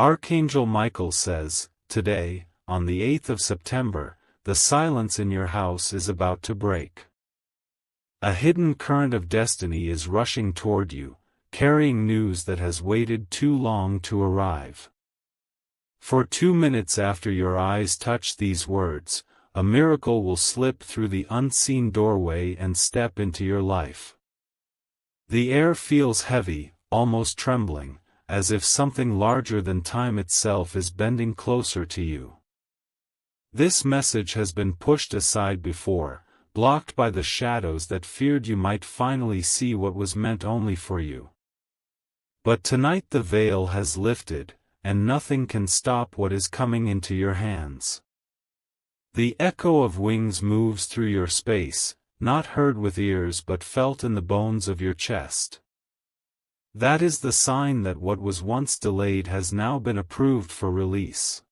Archangel Michael says, today, on the 8th of September, the silence in your house is about to break. A hidden current of destiny is rushing toward you, carrying news that has waited too long to arrive. For 2 minutes after your eyes touch these words, a miracle will slip through the unseen doorway and step into your life. The air feels heavy, almost trembling, as if something larger than time itself is bending closer to you. This message has been pushed aside before, blocked by the shadows that feared you might finally see what was meant only for you. But tonight the veil has lifted, and nothing can stop what is coming into your hands. The echo of wings moves through your space, not heard with ears but felt in the bones of your chest. That is the sign that what was once delayed has now been approved for release.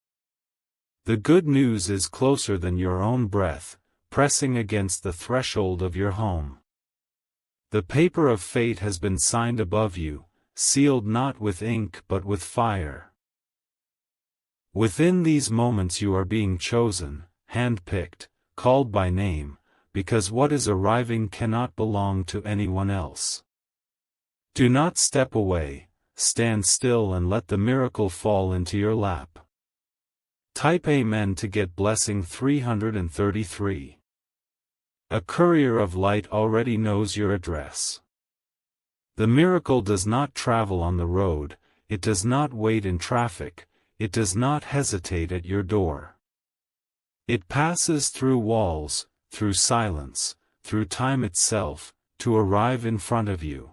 The good news is closer than your own breath, pressing against the threshold of your home. The paper of fate has been signed above you, sealed not with ink but with fire. Within these moments you are being chosen, hand-picked, called by name, because what is arriving cannot belong to anyone else. Do not step away, stand still and let the miracle fall into your lap. Type Amen to get blessing 333. A courier of light already knows your address. The miracle does not travel on the road, it does not wait in traffic, it does not hesitate at your door. It passes through walls, through silence, through time itself, to arrive in front of you.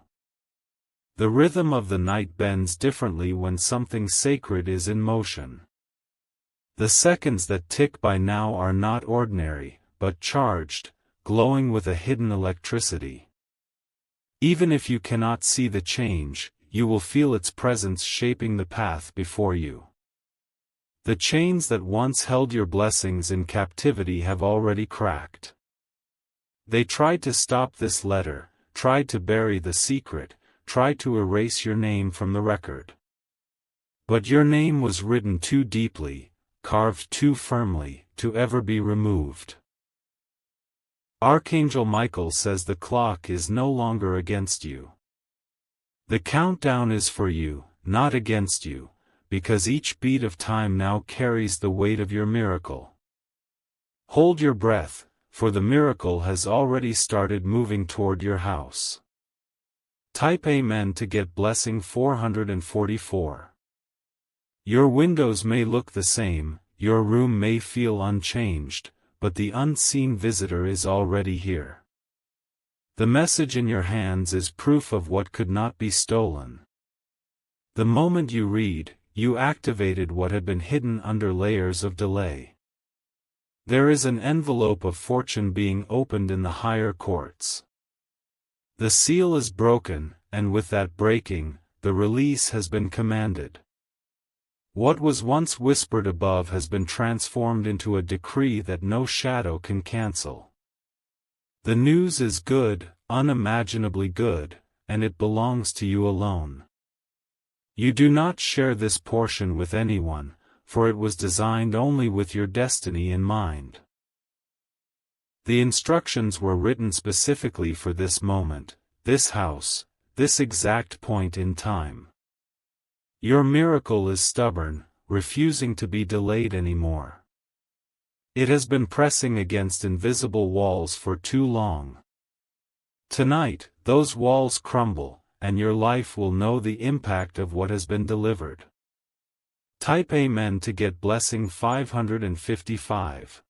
The rhythm of the night bends differently when something sacred is in motion. The seconds that tick by now are not ordinary, but charged, glowing with a hidden electricity. Even if you cannot see the change, you will feel its presence shaping the path before you. The chains that once held your blessings in captivity have already cracked. They tried to stop this letter, tried to bury the secret, tried to erase your name from the record. But your name was written too deeply, carved too firmly, to ever be removed. Archangel Michael says the clock is no longer against you. The countdown is for you, not against you, because each beat of time now carries the weight of your miracle. Hold your breath, for the miracle has already started moving toward your house. Type Amen to get blessing 444. Your windows may look the same, your room may feel unchanged, but the unseen visitor is already here. The message in your hands is proof of what could not be stolen. The moment you read, you activated what had been hidden under layers of delay. There is an envelope of fortune being opened in the higher courts. The seal is broken, and with that breaking, the release has been commanded. What was once whispered above has been transformed into a decree that no shadow can cancel. The news is good, unimaginably good, and it belongs to you alone. You do not share this portion with anyone, for it was designed only with your destiny in mind. The instructions were written specifically for this moment, this house, this exact point in time. Your miracle is stubborn, refusing to be delayed anymore. It has been pressing against invisible walls for too long. Tonight, those walls crumble, and your life will know the impact of what has been delivered. Type Amen to get blessing 555.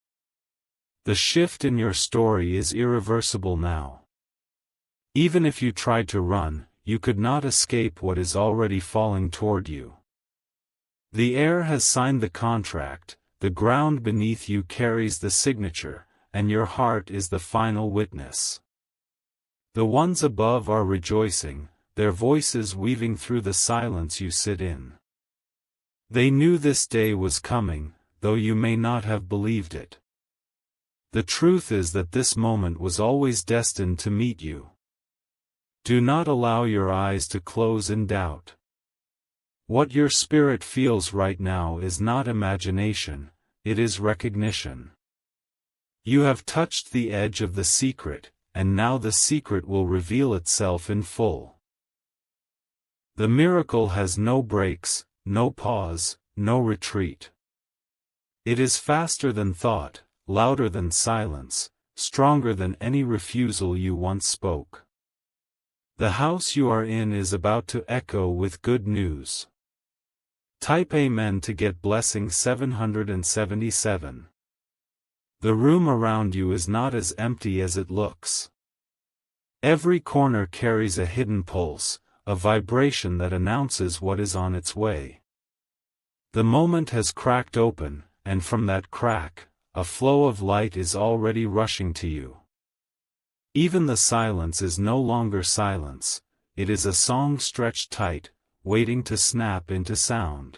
The shift in your story is irreversible now. Even if you tried to run, you could not escape what is already falling toward you. The air has signed the contract, the ground beneath you carries the signature, and your heart is the final witness. The ones above are rejoicing, their voices weaving through the silence you sit in. They knew this day was coming, though you may not have believed it. The truth is that this moment was always destined to meet you. Do not allow your eyes to close in doubt. What your spirit feels right now is not imagination, it is recognition. You have touched the edge of the secret, and now the secret will reveal itself in full. The miracle has no breaks, no pause, no retreat. It is faster than thought, louder than silence, stronger than any refusal you once spoke. The house you are in is about to echo with good news. Type Amen to get blessing 777. The room around you is not as empty as it looks. Every corner carries a hidden pulse, a vibration that announces what is on its way. The moment has cracked open, and from that crack, a flow of light is already rushing to you. Even the silence is no longer silence, it is a song stretched tight, waiting to snap into sound.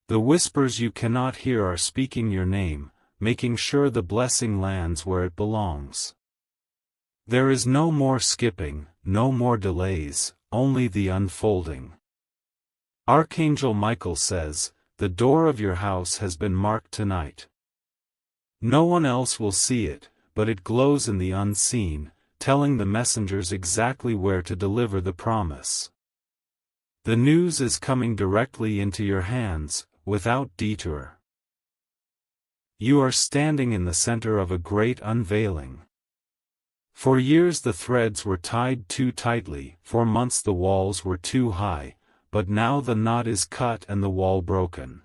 The whispers you cannot hear are speaking your name, making sure the blessing lands where it belongs. There is no more skipping, no more delays, only the unfolding. Archangel Michael says, "The door of your house has been marked tonight." No one else will see it, but it glows in the unseen, telling the messengers exactly where to deliver the promise. The news is coming directly into your hands, without detour. You are standing in the center of a great unveiling. For years the threads were tied too tightly, for months the walls were too high, but now the knot is cut and the wall broken.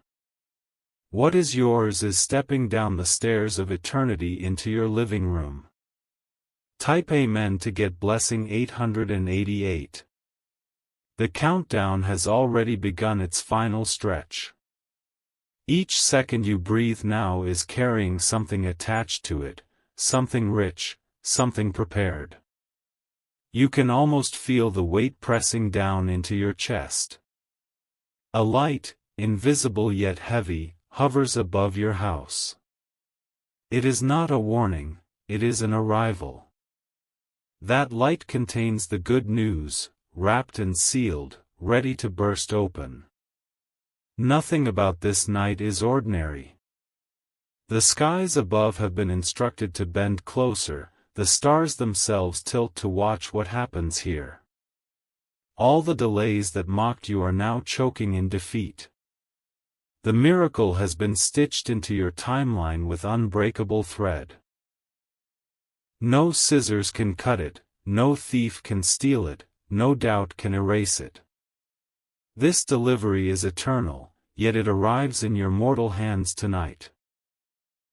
What is yours is stepping down the stairs of eternity into your living room. Type Amen to get blessing 888. The countdown has already begun its final stretch. Each second you breathe now is carrying something attached to it, something rich, something prepared. You can almost feel the weight pressing down into your chest. A light, invisible yet heavy, hovers above your house. It is not a warning, it is an arrival. That light contains the good news, wrapped and sealed, ready to burst open. Nothing about this night is ordinary. The skies above have been instructed to bend closer, the stars themselves tilt to watch what happens here. All the delays that mocked you are now choking in defeat. The miracle has been stitched into your timeline with unbreakable thread. No scissors can cut it, no thief can steal it, no doubt can erase it. This delivery is eternal, yet it arrives in your mortal hands tonight.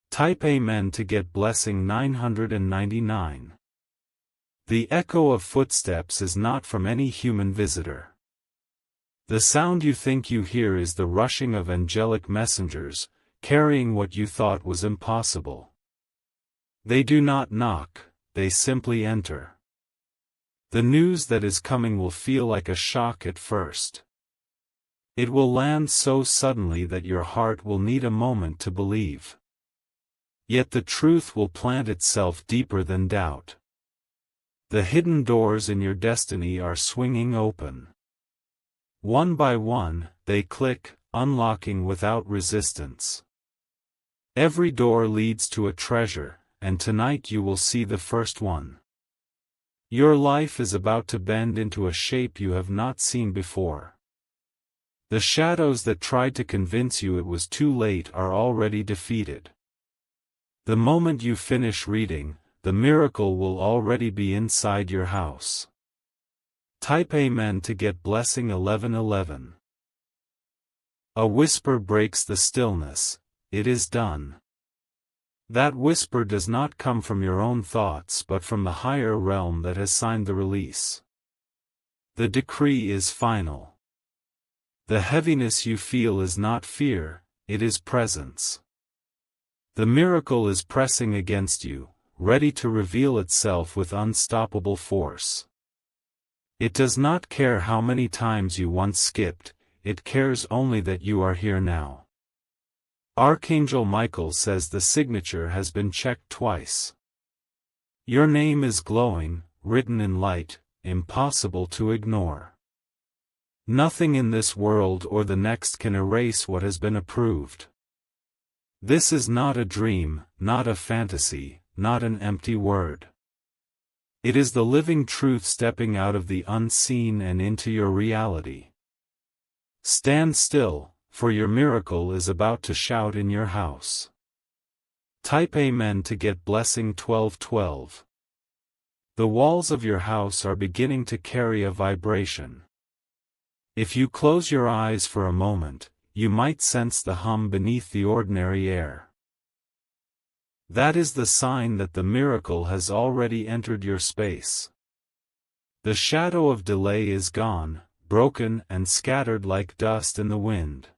Type Amen to get blessing 999. The echo of footsteps is not from any human visitor. The sound you think you hear is the rushing of angelic messengers, carrying what you thought was impossible. They do not knock, they simply enter. The news that is coming will feel like a shock at first. It will land so suddenly that your heart will need a moment to believe. Yet the truth will plant itself deeper than doubt. The hidden doors in your destiny are swinging open. One by one, they click, unlocking without resistance. Every door leads to a treasure, and tonight you will see the first one. Your life is about to bend into a shape you have not seen before. The shadows that tried to convince you it was too late are already defeated. The moment you finish reading, the miracle will already be inside your house. Type Amen to get blessing 1111. A whisper breaks the stillness, it is done. That whisper does not come from your own thoughts but from the higher realm that has signed the release. The decree is final. The heaviness you feel is not fear, it is presence. The miracle is pressing against you, ready to reveal itself with unstoppable force. It does not care how many times you once skipped, it cares only that you are here now. Archangel Michael says the signature has been checked twice. Your name is glowing, written in light, impossible to ignore. Nothing in this world or the next can erase what has been approved. This is not a dream, not a fantasy, not an empty word. It is the living truth stepping out of the unseen and into your reality. Stand still, for your miracle is about to shout in your house. Type Amen to get blessing 1212. The walls of your house are beginning to carry a vibration. If you close your eyes for a moment, you might sense the hum beneath the ordinary air. That is the sign that the miracle has already entered your space. The shadow of delay is gone, broken and scattered like dust in the wind.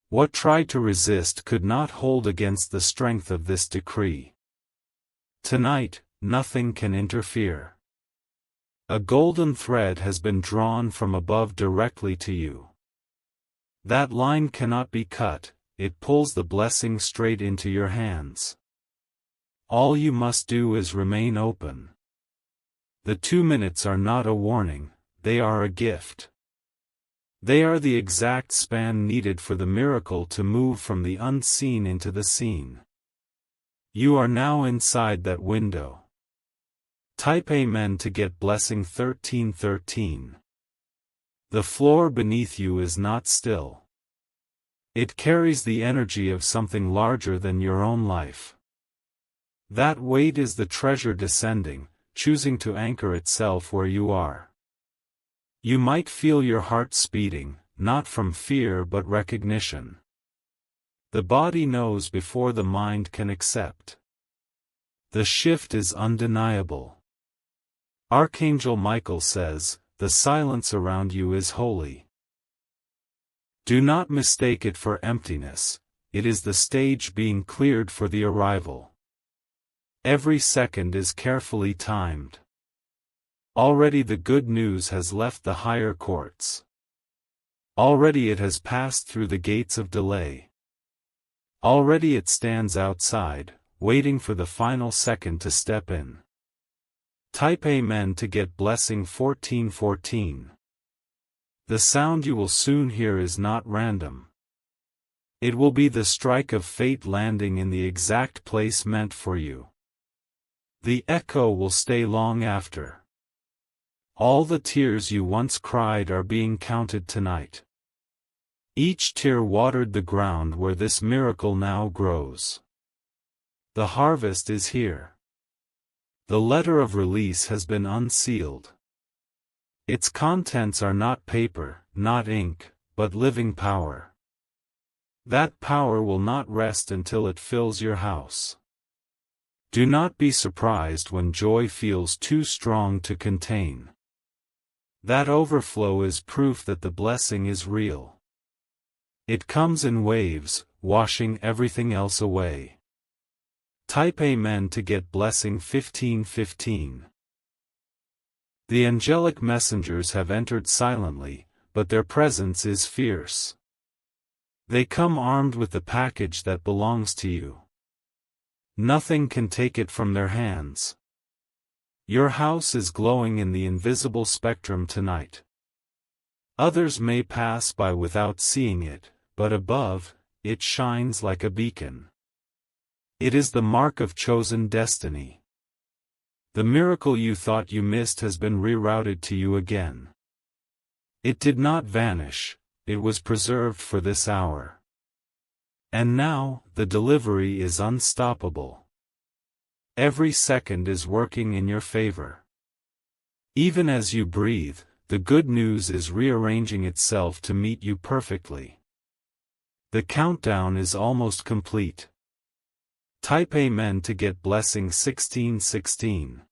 What tried to resist could not hold against the strength of this decree. Tonight, nothing can interfere. A golden thread has been drawn from above directly to you. That line cannot be cut, it pulls the blessing straight into your hands. All you must do is remain open. The 2 minutes are not a warning, they are a gift. They are the exact span needed for the miracle to move from the unseen into the seen. You are now inside that window. Type Amen to get blessing 1313. The floor beneath you is not still. It carries the energy of something larger than your own life. That weight is the treasure descending, choosing to anchor itself where you are. You might feel your heart speeding, not from fear but recognition. The body knows before the mind can accept. The shift is undeniable. Archangel Michael says, "The silence around you is holy." Do not mistake it for emptiness, it is the stage being cleared for the arrival. Every second is carefully timed. Already the good news has left the higher courts. Already it has passed through the gates of delay. Already it stands outside, waiting for the final second to step in. Type Amen to get blessing 1414. The sound you will soon hear is not random. It will be the strike of fate landing in the exact place meant for you. The echo will stay long after. All the tears you once cried are being counted tonight. Each tear watered the ground where this miracle now grows. The harvest is here. The letter of release has been unsealed. Its contents are not paper, not ink, but living power. That power will not rest until it fills your house. Do not be surprised when joy feels too strong to contain. That overflow is proof that the blessing is real. It comes in waves, washing everything else away. Type Amen to get blessing 1515. The angelic messengers have entered silently, but their presence is fierce. They come armed with the package that belongs to you. Nothing can take it from their hands. Your house is glowing in the invisible spectrum tonight. Others may pass by without seeing it, but above, it shines like a beacon. It is the mark of chosen destiny. The miracle you thought you missed has been rerouted to you again. It did not vanish, it was preserved for this hour. And now, the delivery is unstoppable. Every second is working in your favor. Even as you breathe, the good news is rearranging itself to meet you perfectly. The countdown is almost complete. Type Amen to get blessing 1616.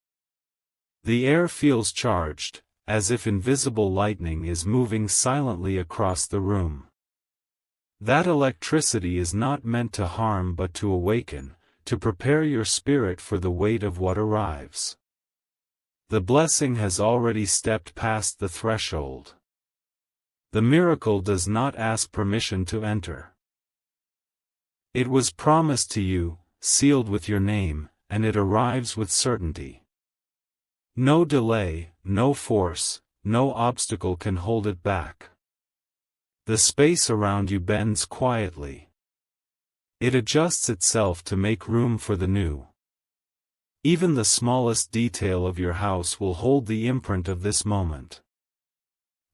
The air feels charged, as if invisible lightning is moving silently across the room. That electricity is not meant to harm but to awaken, to prepare your spirit for the weight of what arrives. The blessing has already stepped past the threshold. The miracle does not ask permission to enter. It was promised to you, sealed with your name, and it arrives with certainty. No delay, no force, no obstacle can hold it back. The space around you bends quietly. It adjusts itself to make room for the new. Even the smallest detail of your house will hold the imprint of this moment.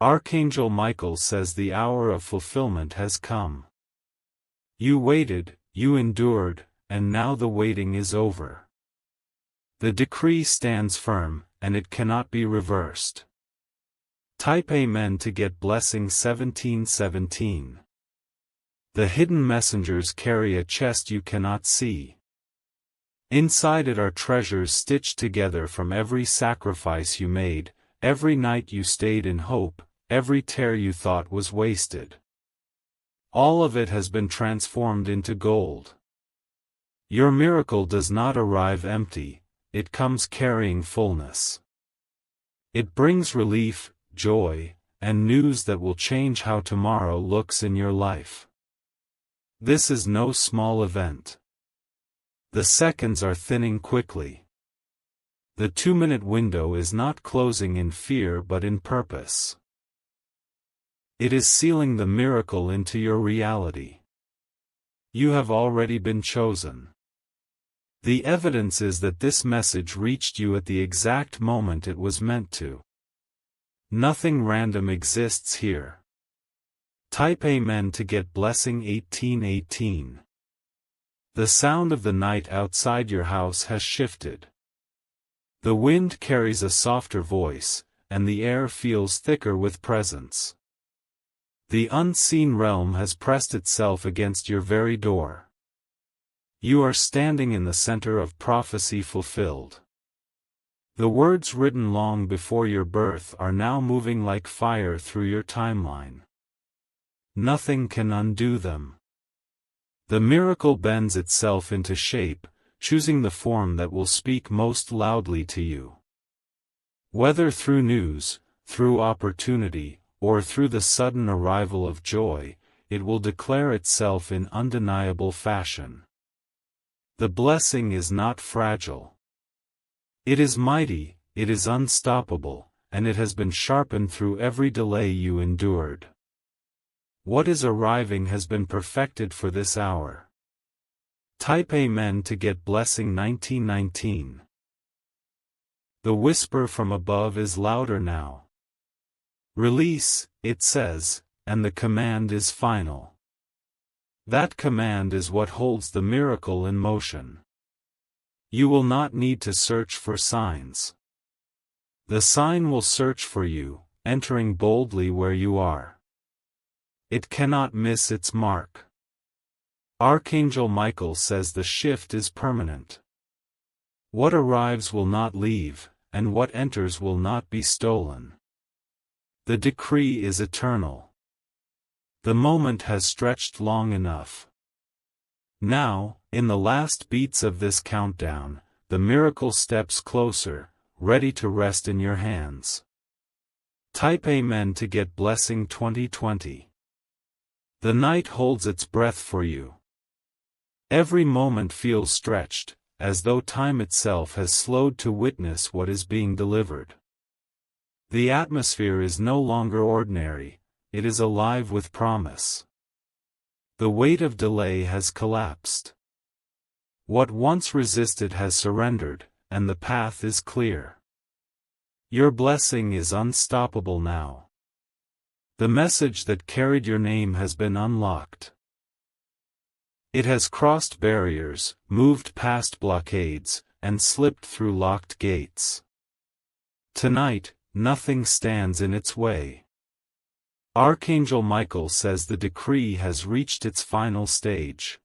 Archangel Michael says the hour of fulfillment has come. You waited, you endured, and now the waiting is over. The decree stands firm, and it cannot be reversed. Type Amen to get blessing 1717. The hidden messengers carry a chest you cannot see. Inside it are treasures stitched together from every sacrifice you made, every night you stayed in hope, every tear you thought was wasted. All of it has been transformed into gold. Your miracle does not arrive empty, it comes carrying fullness. It brings relief, joy, and news that will change how tomorrow looks in your life. This is no small event. The seconds are thinning quickly. The 2-minute window is not closing in fear but in purpose. It is sealing the miracle into your reality. You have already been chosen. The evidence is that this message reached you at the exact moment it was meant to. Nothing random exists here. Type Amen to get blessing 1818. The sound of the night outside your house has shifted. The wind carries a softer voice, and the air feels thicker with presence. The unseen realm has pressed itself against your very door. You are standing in the center of prophecy fulfilled. The words written long before your birth are now moving like fire through your timeline. Nothing can undo them. The miracle bends itself into shape, choosing the form that will speak most loudly to you. Whether through news, through opportunity, or through the sudden arrival of joy, it will declare itself in undeniable fashion. The blessing is not fragile. It is mighty, it is unstoppable, and it has been sharpened through every delay you endured. What is arriving has been perfected for this hour. Type Amen to get blessing 1919. The whisper from above is louder now. Release, it says, and the command is final. That command is what holds the miracle in motion. You will not need to search for signs. The sign will search for you, entering boldly where you are. It cannot miss its mark. Archangel Michael says the shift is permanent. What arrives will not leave, and what enters will not be stolen. The decree is eternal. The moment has stretched long enough. Now, in the last beats of this countdown, the miracle steps closer, ready to rest in your hands. Type Amen to get blessing 2020. The night holds its breath for you. Every moment feels stretched, as though time itself has slowed to witness what is being delivered. The atmosphere is no longer ordinary, it is alive with promise. The weight of delay has collapsed. What once resisted has surrendered, and the path is clear. Your blessing is unstoppable now. The message that carried your name has been unlocked. It has crossed barriers, moved past blockades, and slipped through locked gates. Tonight, nothing stands in its way. Archangel Michael says the decree has reached its final stage.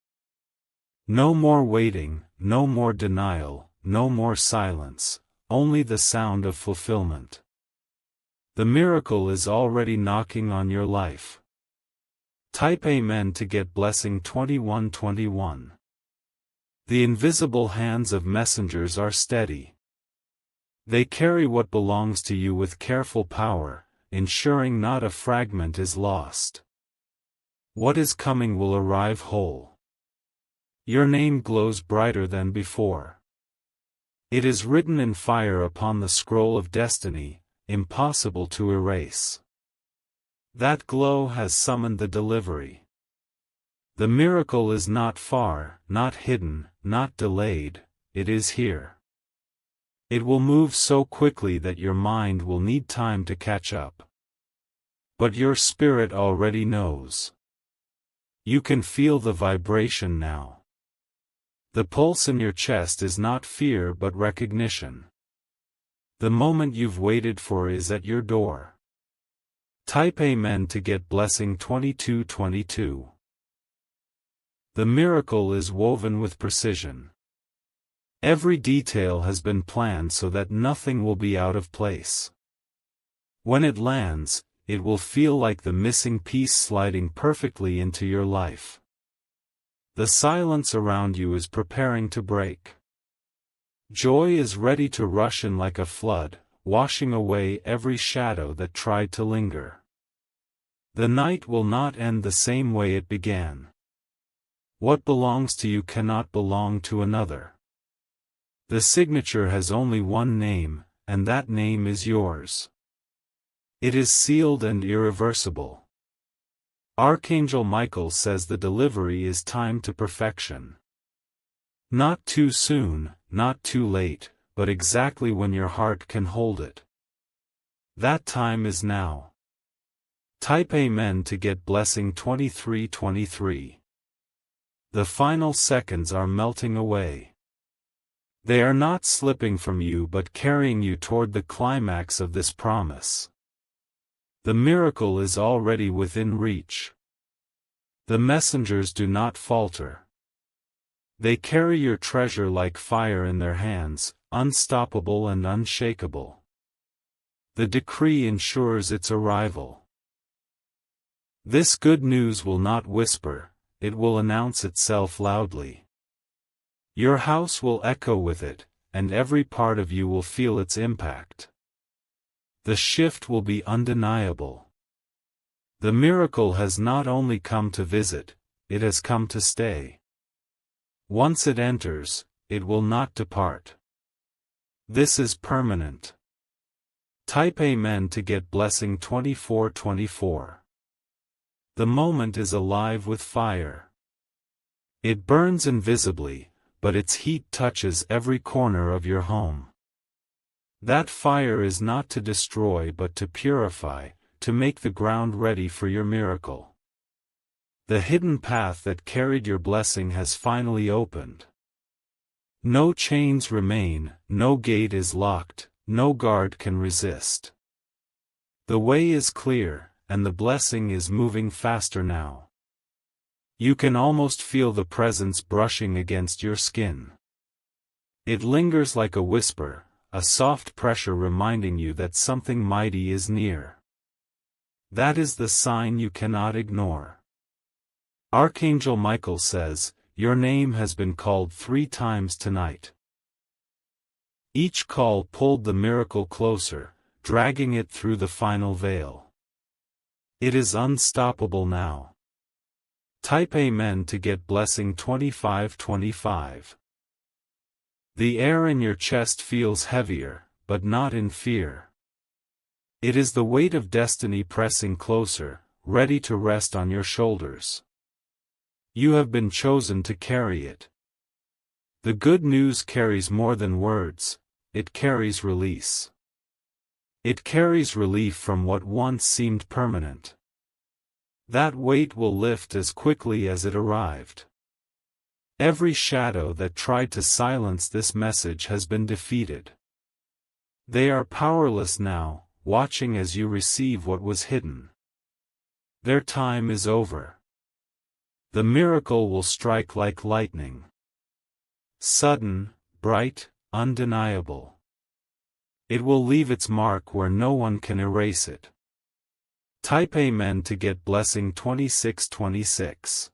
No more waiting, no more denial, no more silence, only the sound of fulfillment. The miracle is already knocking on your life. Type Amen to get blessing 2121. The invisible hands of messengers are steady. They carry what belongs to you with careful power, ensuring not a fragment is lost. What is coming will arrive whole. Your name glows brighter than before. It is written in fire upon the scroll of destiny, impossible to erase. That glow has summoned the delivery. The miracle is not far, not hidden, not delayed, it is here. It will move so quickly that your mind will need time to catch up. But your spirit already knows. You can feel the vibration now. The pulse in your chest is not fear but recognition. The moment you've waited for is at your door. Type Amen to get blessing 2222. The miracle is woven with precision. Every detail has been planned so that nothing will be out of place. When it lands, it will feel like the missing piece sliding perfectly into your life. The silence around you is preparing to break. Joy is ready to rush in like a flood, washing away every shadow that tried to linger. The night will not end the same way it began. What belongs to you cannot belong to another. The signature has only one name, and that name is yours. It is sealed and irreversible. Archangel Michael says the delivery is timed to perfection. Not too soon, not too late, but exactly when your heart can hold it. That time is now. Type Amen to get blessing 2323. The final seconds are melting away. They are not slipping from you but carrying you toward the climax of this promise. The miracle is already within reach. The messengers do not falter. They carry your treasure like fire in their hands, unstoppable and unshakable. The decree ensures its arrival. This good news will not whisper, it will announce itself loudly. Your house will echo with it, and every part of you will feel its impact. The shift will be undeniable. The miracle has not only come to visit, it has come to stay. Once it enters, it will not depart. This is permanent. Type Amen to get blessing 2424. The moment is alive with fire. It burns invisibly, but its heat touches every corner of your home. That fire is not to destroy but to purify, to make the ground ready for your miracle. The hidden path that carried your blessing has finally opened. No chains remain, no gate is locked, no guard can resist. The way is clear, and the blessing is moving faster now. You can almost feel the presence brushing against your skin. It lingers like a whisper, a soft pressure reminding you that something mighty is near. That is the sign you cannot ignore. Archangel Michael says, your name has been called 3 times tonight. Each call pulled the miracle closer, dragging it through the final veil. It is unstoppable now. Type Amen to get blessing 2525. The air in your chest feels heavier, but not in fear. It is the weight of destiny pressing closer, ready to rest on your shoulders. You have been chosen to carry it. The good news carries more than words, it carries release. It carries relief from what once seemed permanent. That weight will lift as quickly as it arrived. Every shadow that tried to silence this message has been defeated. They are powerless now, watching as you receive what was hidden. Their time is over. The miracle will strike like lightning. Sudden, bright, undeniable. It will leave its mark where no one can erase it. Type Amen to get blessing 2626.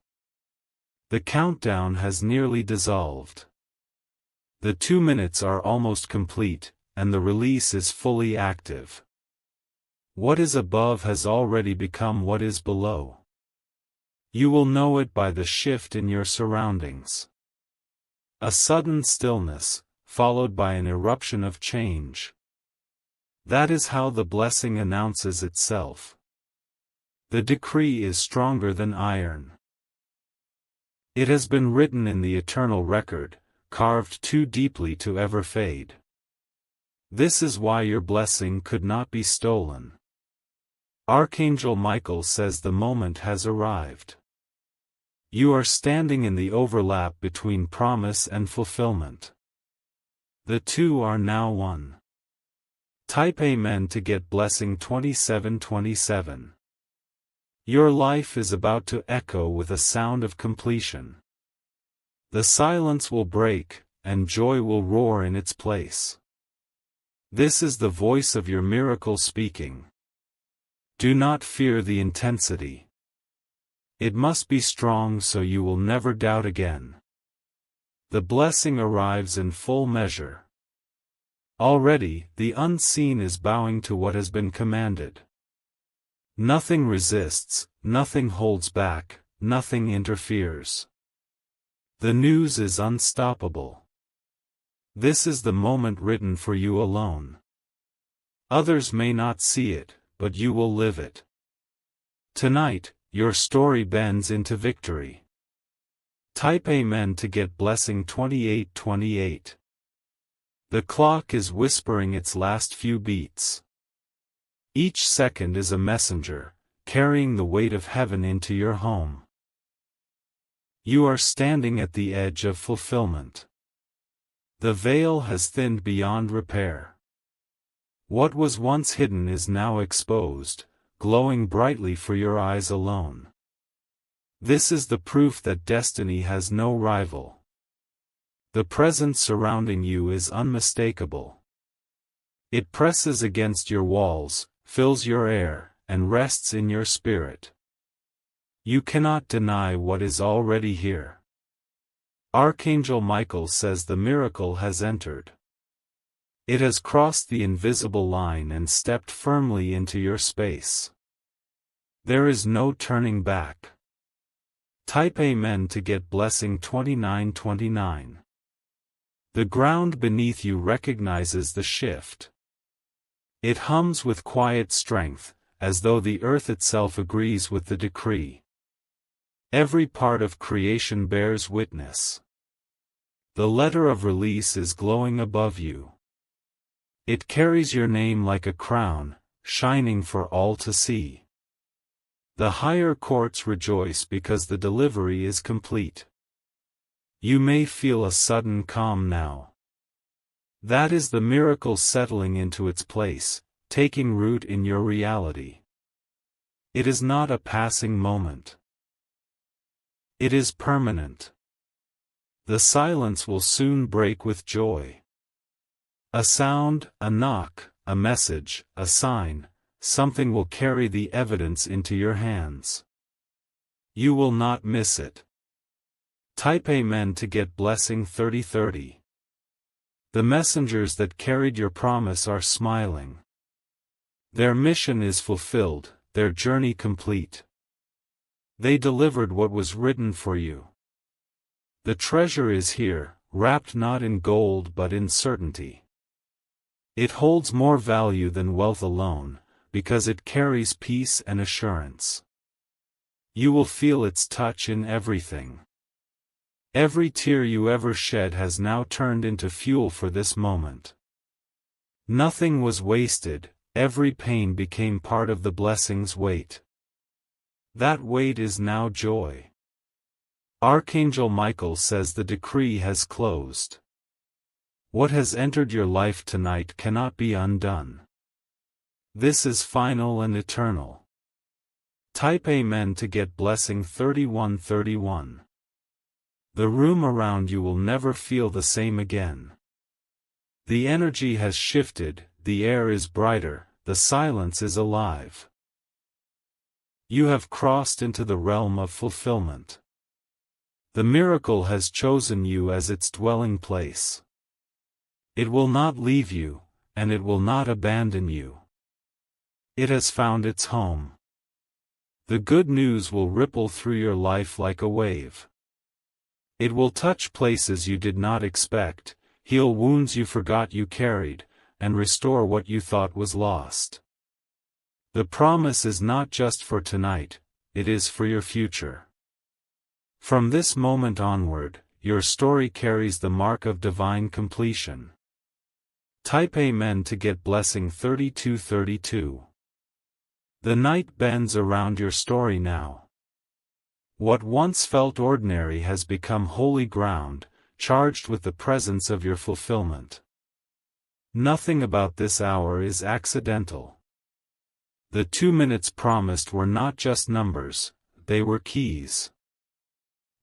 The countdown has nearly dissolved. The 2 minutes are almost complete, and the release is fully active. What is above has already become what is below. You will know it by the shift in your surroundings. A sudden stillness, followed by an eruption of change. That is how the blessing announces itself. The decree is stronger than iron. It has been written in the eternal record, carved too deeply to ever fade. This is why your blessing could not be stolen. Archangel Michael says the moment has arrived. You are standing in the overlap between promise and fulfillment. The two are now one. Type Amen to get blessing 2727. Your life is about to echo with a sound of completion. The silence will break, and joy will roar in its place. This is the voice of your miracle speaking. Do not fear the intensity. It must be strong so you will never doubt again. The blessing arrives in full measure. Already, the unseen is bowing to what has been commanded. Nothing resists, nothing holds back, nothing interferes. The news is unstoppable. This is the moment written for you alone. Others may not see it, but you will live it. Tonight, your story bends into victory. Type Amen to get blessing 2828. The clock is whispering its last few beats. Each second is a messenger, carrying the weight of heaven into your home. You are standing at the edge of fulfillment. The veil has thinned beyond repair. What was once hidden is now exposed, glowing brightly for your eyes alone. This is the proof that destiny has no rival. The presence surrounding you is unmistakable. It presses against your walls, fills your air, and rests in your spirit. You cannot deny what is already here. Archangel Michael says the miracle has entered. It has crossed the invisible line and stepped firmly into your space. There is no turning back. Type Amen to get blessing 2929. The ground beneath you recognizes the shift. It hums with quiet strength, as though the earth itself agrees with the decree. Every part of creation bears witness. The letter of release is glowing above you. It carries your name like a crown, shining for all to see. The higher courts rejoice because the delivery is complete. You may feel a sudden calm now. That is the miracle settling into its place, taking root in your reality. It is not a passing moment. It is permanent. The silence will soon break with joy. A sound, a knock, a message, a sign, something will carry the evidence into your hands. You will not miss it. Type Amen to get blessing 3030. The messengers that carried your promise are smiling. Their mission is fulfilled, their journey complete. They delivered what was written for you. The treasure is here, wrapped not in gold but in certainty. It holds more value than wealth alone, because it carries peace and assurance. You will feel its touch in everything. Every tear you ever shed has now turned into fuel for this moment. Nothing was wasted, every pain became part of the blessing's weight. That weight is now joy. Archangel Michael says the decree has closed. What has entered your life tonight cannot be undone. This is final and eternal. Type Amen to get blessing 3131. The room around you will never feel the same again. The energy has shifted, the air is brighter, the silence is alive. You have crossed into the realm of fulfillment. The miracle has chosen you as its dwelling place. It will not leave you, and it will not abandon you. It has found its home. The good news will ripple through your life like a wave. It will touch places you did not expect, heal wounds you forgot you carried, and restore what you thought was lost. The promise is not just for tonight, it is for your future. From this moment onward, your story carries the mark of divine completion. Type Amen to get blessing 3232. The night bends around your story now. What once felt ordinary has become holy ground, charged with the presence of your fulfillment. Nothing about this hour is accidental. The 2 minutes promised were not just numbers, they were keys.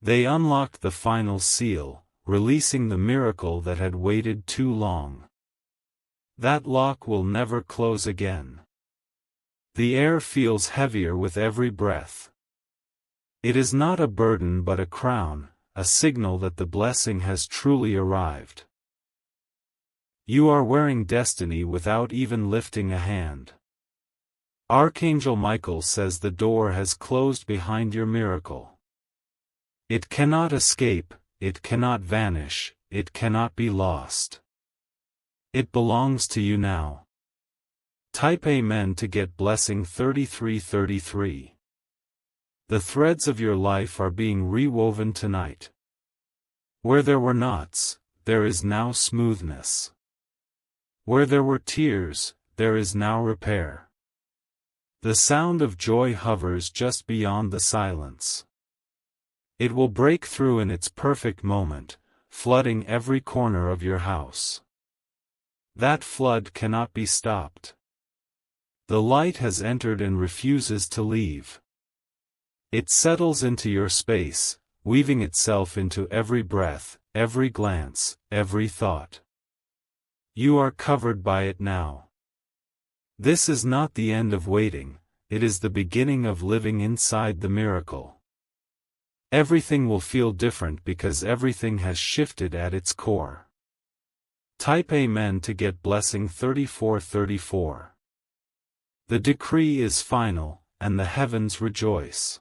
They unlocked the final seal, releasing the miracle that had waited too long. That lock will never close again. The air feels heavier with every breath. It is not a burden but a crown, a signal that the blessing has truly arrived. You are wearing destiny without even lifting a hand. Archangel Michael says the door has closed behind your miracle. It cannot escape, it cannot vanish, it cannot be lost. It belongs to you now. Type Amen to get blessing 3333. The threads of your life are being rewoven tonight. Where there were knots, there is now smoothness. Where there were tears, there is now repair. The sound of joy hovers just beyond the silence. It will break through in its perfect moment, flooding every corner of your house. That flood cannot be stopped. The light has entered and refuses to leave. It settles into your space, weaving itself into every breath, every glance, every thought. You are covered by it now. This is not the end of waiting, it is the beginning of living inside the miracle. Everything will feel different because everything has shifted at its core. Type Amen to get blessing 3434. The decree is final, and the heavens rejoice.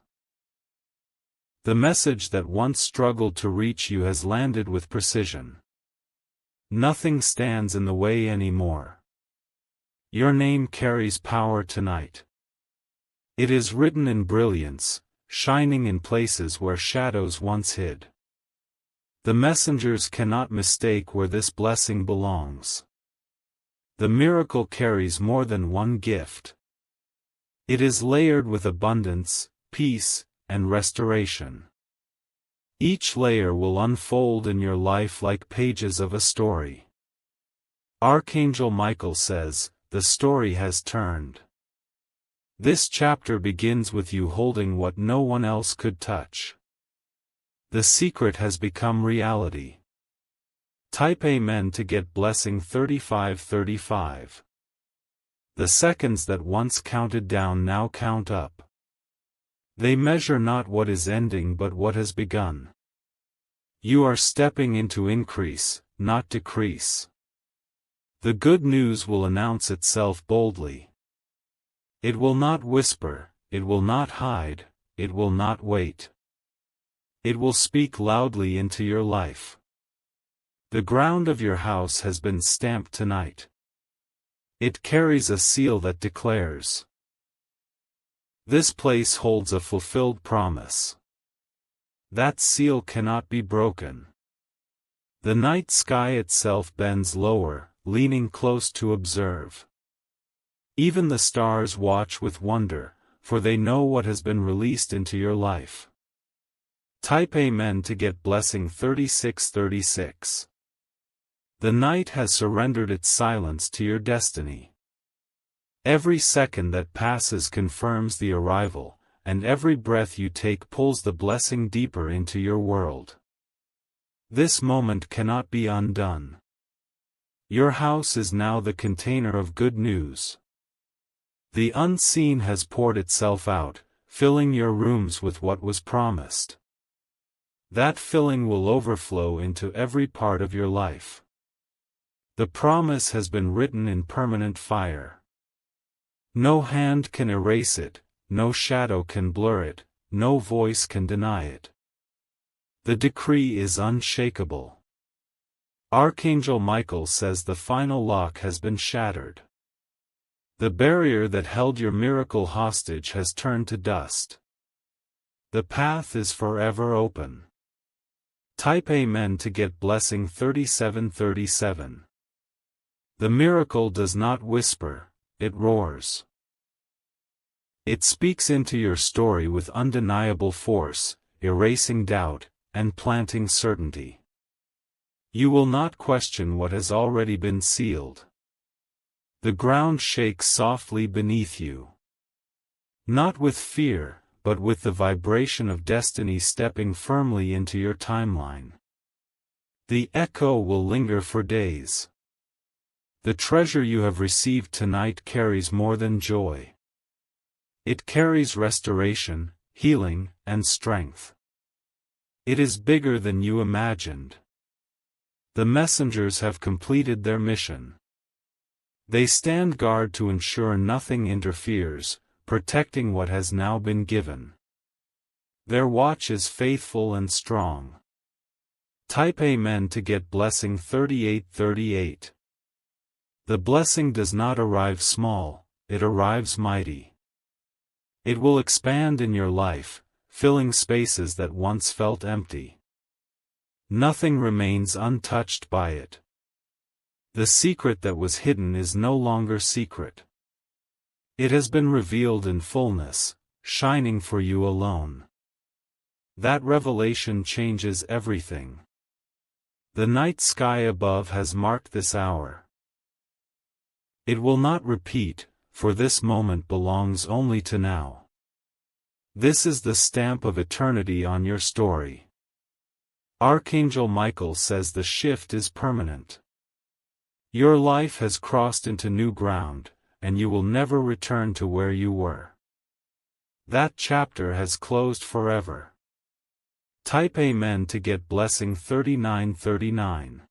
The message that once struggled to reach you has landed with precision. Nothing stands in the way anymore. Your name carries power tonight. It is written in brilliance, shining in places where shadows once hid. The messengers cannot mistake where this blessing belongs. The miracle carries more than one gift. It is layered with abundance, peace, and restoration. Each layer will unfold in your life like pages of a story. Archangel Michael says, the story has turned. This chapter begins with you holding what no one else could touch. The secret has become reality. Type Amen to get blessing 3535. The seconds that once counted down now count up. They measure not what is ending but what has begun. You are stepping into increase, not decrease. The good news will announce itself boldly. It will not whisper, it will not hide, it will not wait. It will speak loudly into your life. The ground of your house has been stamped tonight. It carries a seal that declares, this place holds a fulfilled promise. That seal cannot be broken. The night sky itself bends lower, leaning close to observe. Even the stars watch with wonder, for they know what has been released into your life. Type Amen to get blessing 3636. The night has surrendered its silence to your destiny. Every second that passes confirms the arrival, and every breath you take pulls the blessing deeper into your world. This moment cannot be undone. Your house is now the container of good news. The unseen has poured itself out, filling your rooms with what was promised. That filling will overflow into every part of your life. The promise has been written in permanent fire. No hand can erase it, no shadow can blur it, no voice can deny it. The decree is unshakable. Archangel Michael says the final lock has been shattered. The barrier that held your miracle hostage has turned to dust. The path is forever open. Type Amen to get blessing 3737. The miracle does not whisper, it roars. It speaks into your story with undeniable force, erasing doubt, and planting certainty. You will not question what has already been sealed. The ground shakes softly beneath you. Not with fear, but with the vibration of destiny stepping firmly into your timeline. The echo will linger for days. The treasure you have received tonight carries more than joy. It carries restoration, healing, and strength. It is bigger than you imagined. The messengers have completed their mission. They stand guard to ensure nothing interferes, protecting what has now been given. Their watch is faithful and strong. Type Amen to get blessing 3838. The blessing does not arrive small, it arrives mighty. It will expand in your life, filling spaces that once felt empty. Nothing remains untouched by it. The secret that was hidden is no longer secret. It has been revealed in fullness, shining for you alone. That revelation changes everything. The night sky above has marked this hour. It will not repeat, for this moment belongs only to now. This is the stamp of eternity on your story. Archangel Michael says the shift is permanent. Your life has crossed into new ground, and you will never return to where you were. That chapter has closed forever. Type Amen to get blessing 3939.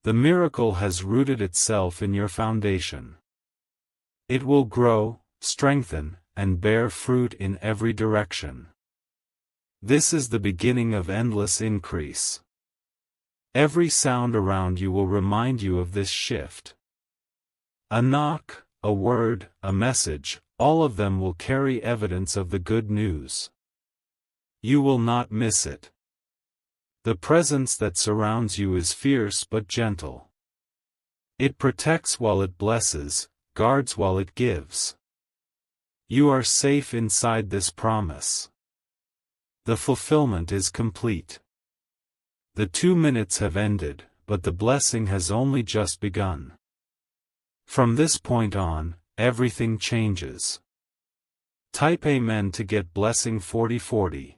The miracle has rooted itself in your foundation. It will grow, strengthen, and bear fruit in every direction. This is the beginning of endless increase. Every sound around you will remind you of this shift. A knock, a word, a message, all of them will carry evidence of the good news. You will not miss it. The presence that surrounds you is fierce but gentle. It protects while it blesses, guards while it gives. You are safe inside this promise. The fulfillment is complete. The 2 minutes have ended, but the blessing has only just begun. From this point on, everything changes. Type Amen to get blessing 4040.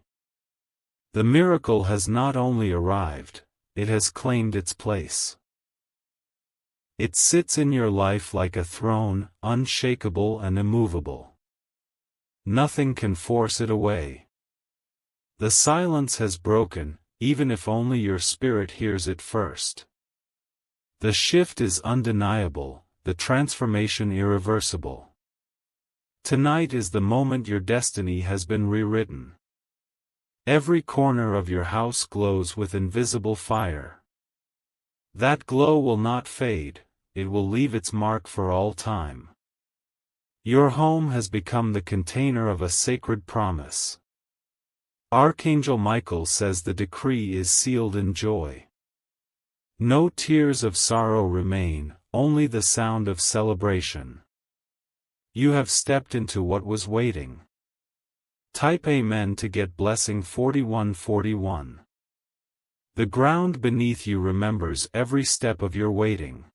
The miracle has not only arrived, it has claimed its place. It sits in your life like a throne, unshakable and immovable. Nothing can force it away. The silence has broken, even if only your spirit hears it first. The shift is undeniable, the transformation irreversible. Tonight is the moment your destiny has been rewritten. Every corner of your house glows with invisible fire. That glow will not fade, it will leave its mark for all time. Your home has become the container of a sacred promise. Archangel Michael says the decree is sealed in joy. No tears of sorrow remain, only the sound of celebration. You have stepped into what was waiting. Type Amen to get blessing 4141. The ground beneath you remembers every step of your waiting.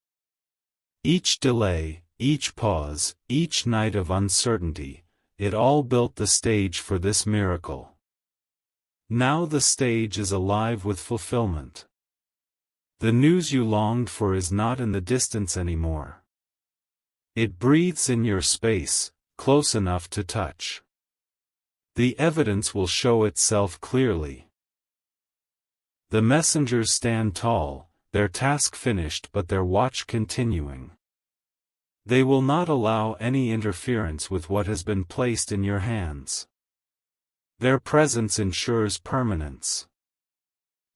Each delay, each pause, each night of uncertainty, it all built the stage for this miracle. Now the stage is alive with fulfillment. The news you longed for is not in the distance anymore. It breathes in your space, close enough to touch. The evidence will show itself clearly. The messengers stand tall, their task finished but their watch continuing. They will not allow any interference with what has been placed in your hands. Their presence ensures permanence.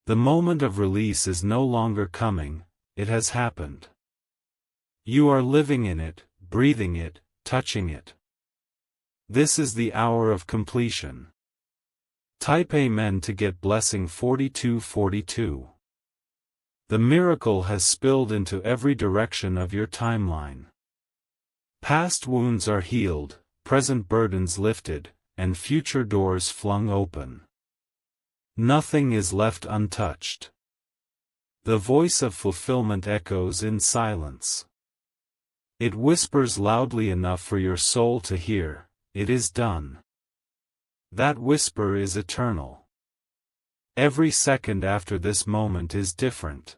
The moment of release is no longer coming, it has happened. You are living in it, breathing it, touching it. This is the hour of completion. Type Amen to get blessing 4242. The miracle has spilled into every direction of your timeline. Past wounds are healed, present burdens lifted, and future doors flung open. Nothing is left untouched. The voice of fulfillment echoes in silence. It whispers loudly enough for your soul to hear, "It is done." That whisper is eternal. Every second after this moment is different.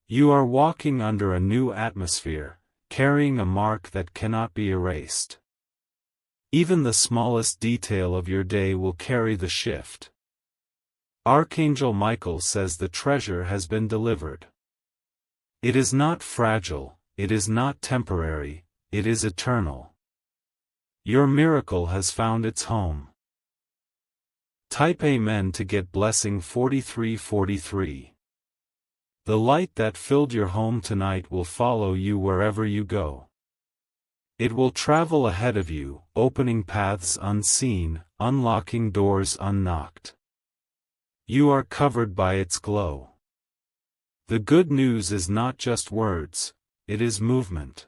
You are walking under a new atmosphere, carrying a mark that cannot be erased. Even the smallest detail of your day will carry the shift. Archangel Michael says the treasure has been delivered. It is not fragile, it is not temporary, it is eternal. Your miracle has found its home. Type Amen to get blessing 4343. The light that filled your home tonight will follow you wherever you go. It will travel ahead of you, opening paths unseen, unlocking doors unknocked. You are covered by its glow. The good news is not just words, it is movement.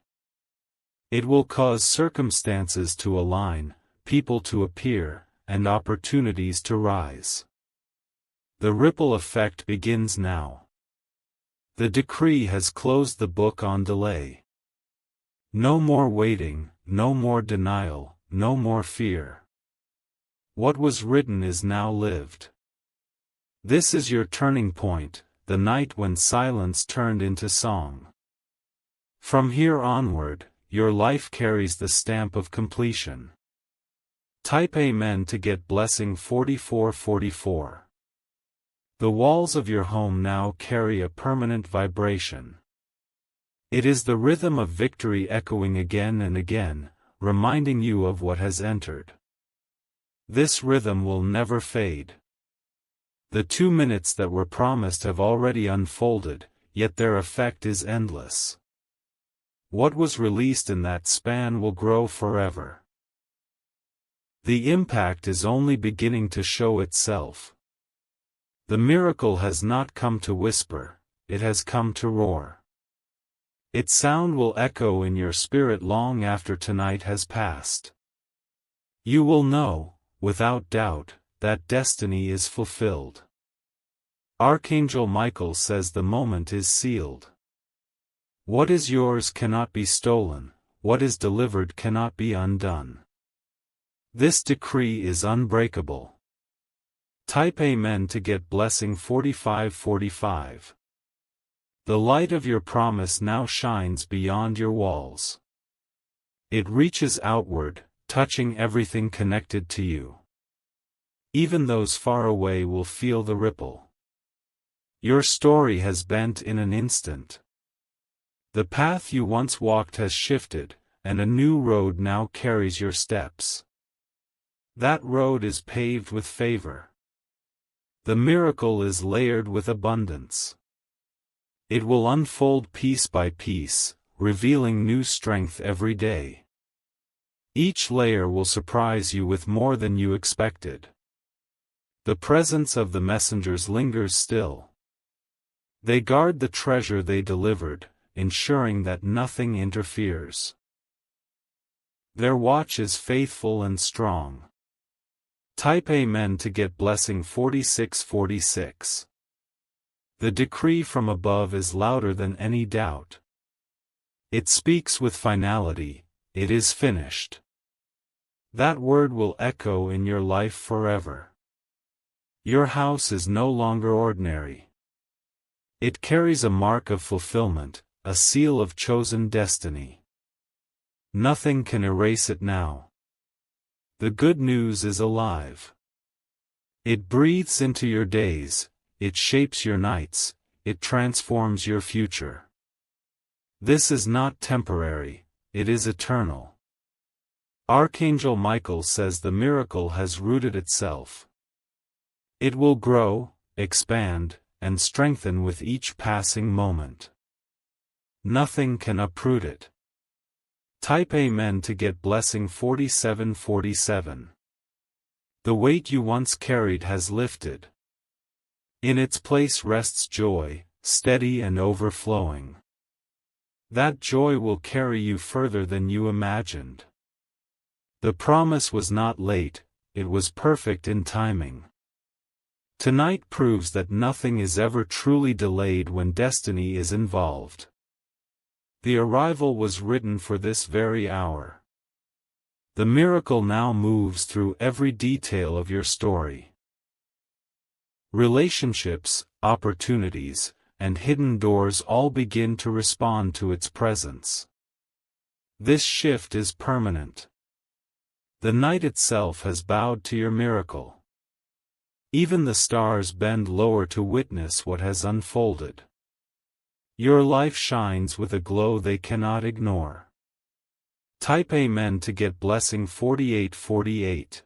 It will cause circumstances to align, people to appear, and opportunities to rise. The ripple effect begins now. The decree has closed the book on delay. No more waiting, no more denial, no more fear. What was written is now lived. This is your turning point, the night when silence turned into song. From here onward, your life carries the stamp of completion. Type Amen to get blessing 4444. The walls of your home now carry a permanent vibration. It is the rhythm of victory echoing again and again, reminding you of what has entered. This rhythm will never fade. The 2 minutes that were promised have already unfolded, yet their effect is endless. What was released in that span will grow forever. The impact is only beginning to show itself. The miracle has not come to whisper, it has come to roar. Its sound will echo in your spirit long after tonight has passed. You will know, without doubt, that destiny is fulfilled. Archangel Michael says the moment is sealed. What is yours cannot be stolen, what is delivered cannot be undone. This decree is unbreakable. Type Amen to get blessing 4545. The light of your promise now shines beyond your walls. It reaches outward, touching everything connected to you. Even those far away will feel the ripple. Your story has bent in an instant. The path you once walked has shifted, and a new road now carries your steps. That road is paved with favor. The miracle is layered with abundance. It will unfold piece by piece, revealing new strength every day. Each layer will surprise you with more than you expected. The presence of the messengers lingers still. They guard the treasure they delivered, ensuring that nothing interferes. Their watch is faithful and strong. Type Amen to get blessing 4646. The decree from above is louder than any doubt. It speaks with finality, it is finished. That word will echo in your life forever. Your house is no longer ordinary. It carries a mark of fulfillment, a seal of chosen destiny. Nothing can erase it now. The good news is alive. It breathes into your days, it shapes your nights, it transforms your future. This is not temporary, it is eternal. Archangel Michael says the miracle has rooted itself. It will grow, expand, and strengthen with each passing moment. Nothing can uproot it. Type Amen to get blessing 4747. The weight you once carried has lifted. In its place rests joy, steady and overflowing. That joy will carry you further than you imagined. The promise was not late, it was perfect in timing. Tonight proves that nothing is ever truly delayed when destiny is involved. The arrival was written for this very hour. The miracle now moves through every detail of your story. Relationships, opportunities, and hidden doors all begin to respond to its presence. This shift is permanent. The night itself has bowed to your miracle. Even the stars bend lower to witness what has unfolded. Your life shines with a glow they cannot ignore. Type Amen to get blessing 4848.